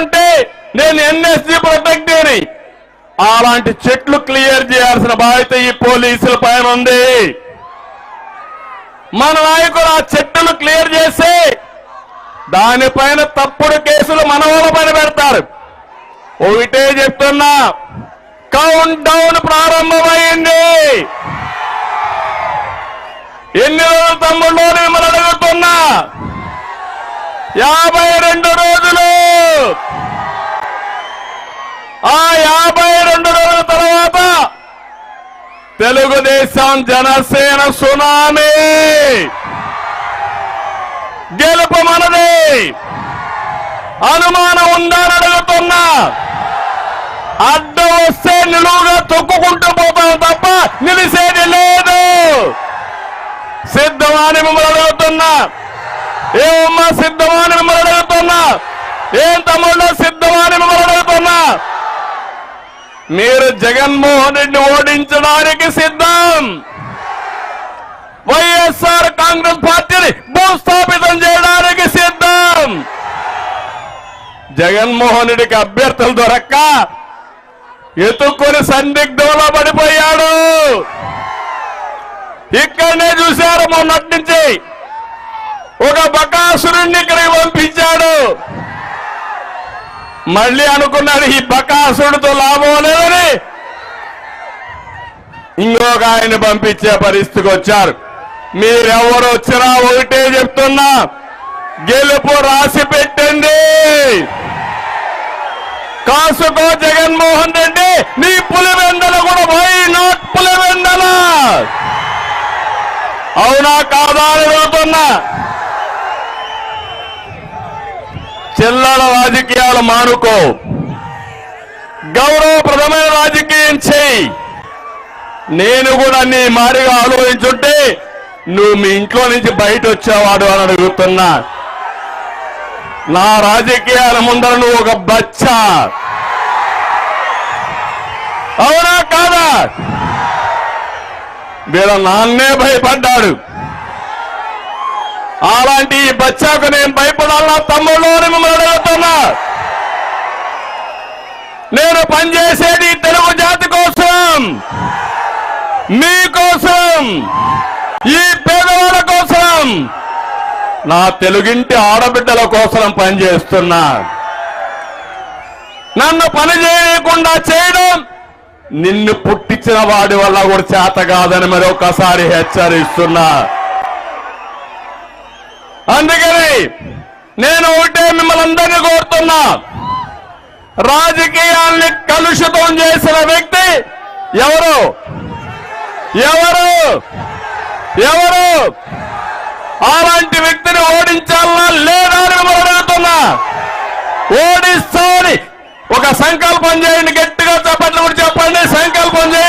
ఉంటే నేను ఎన్ఎస్జీ ప్రొటెక్టేని అలాంటి చెట్లు క్లియర్ చేయాల్సిన బాధ్యత ఈ పోలీసుల పైన ఉంది. మన నాయకులు ఆ చెట్టులు క్లియర్ చేసి దానిపైన తప్పుడు కేసులు మన వాళ్ళ పైన పెడతారు. ఒకటే చెప్తున్నా, కౌంట్ డౌన్ ప్రారంభమైంది. ఎన్ని రోజులు తమ్ముళ్ళు మిమ్మల్ని అడుగుతున్నా? 52 రోజులు. ఆ 52 రోజుల తర్వాత తెలుగుదేశం జనసేన సునామీ గెలుపు మనది. అనుమానం ఉందని అడుగుతున్నా. అడ్డం వస్తే నిలువుగా తొక్కుకుంటూ పోతాం తప్ప నిలిసేది లేదు. సిద్ధమని మిమ్మల్ని అడుగుతున్నా. ఏమమ్మా సిద్ధమని మిమ్మల్ని అడుగుతున్నా. ఏం తమ్ముళ్ళు సిద్ధమని మిమ్మల్ని అడుగుతున్నా. మీరు జగన్మోహన్ రెడ్డిని ఓడించడానికి సిద్ధం. వైఎస్ఆర్ కాంగ్రెస్ పార్టీని భూస్థాపితం చేయడానికి సిద్ధం. జగన్మోహన్ రెడ్డికి అభ్యర్థులు దొరక్క ఎత్తుక్కొని సందిగ్ధంలో పడిపోయాడు. ఇక్కడనే చూశారు మొన్నటి నుంచి. ఒక బకాసురుణ్ణి ఇక్కడికి పంపించాడు. మళ్ళీ అనుకున్నాడు ఈ బకాసురుడితో లాభం లేదని ఇంకొక ఆయన పంపించే పరిస్థితికి వచ్చారు. మీరెవరు వచ్చినా ఒకటే చెప్తున్నా, గెలుపు రాసి పెట్టండి. కాసుకో జగన్మోహన్ రెడ్డి, నీ పులివెందల కూడా వై నాట్ పులివెందల. అవునా కాదా అని అడుగుతున్నా. చిల్లర రాజకీయాలు మానుకో, గౌరవప్రదమైన రాజకీయం చేయి. నేను కూడా నీ మారిగా ఆలోచించుంటే నువ్వు మీ ఇంట్లో నుంచి బయట వచ్చేవాడు అని అడుగుతున్నా. నా రాజకీయాల ముందర నువ్వు ఒక బచ్చా. అవునా కాదా? వీళ్ళ నాన్నే భయపడ్డాడు. అలాంటి ఈ బచ్చాకు నేను భయపడాలన్నా తమ్ముళ్ళు అని మిమ్మల్ని అడుగుతున్నా. నేను పనిచేసేది తెలుగు జాతి కోసం, మీకోసం, ఈ పేదవాళ్ళ కోసం, నా తెలుగింటి ఆడబిడ్డల కోసం పనిచేస్తున్నా. నన్ను పని చేయకుండా చేయడం నిన్ను పుట్టించిన వాడి వల్ల కూడా చేత కాదని మరొకసారి హెచ్చరిస్తున్నా. అందుకని నేను ఒకటే మిమ్మల్ని అందరినీ కోరుతున్నా, రాజకీయాల్ని కలుషితం చేసిన వ్యక్తి ఎవరు ఎవరు ఎవరు అలాంటి వ్యక్తిని ఓడించాలన్నా లేదా అని మిమ్మల్ని అడుగుతున్నా. ఓడిస్తామని ఒక సంకల్పం చేయండి. గట్టిగా చెప్పండి, చెప్పండి సంకల్పం చేయండి.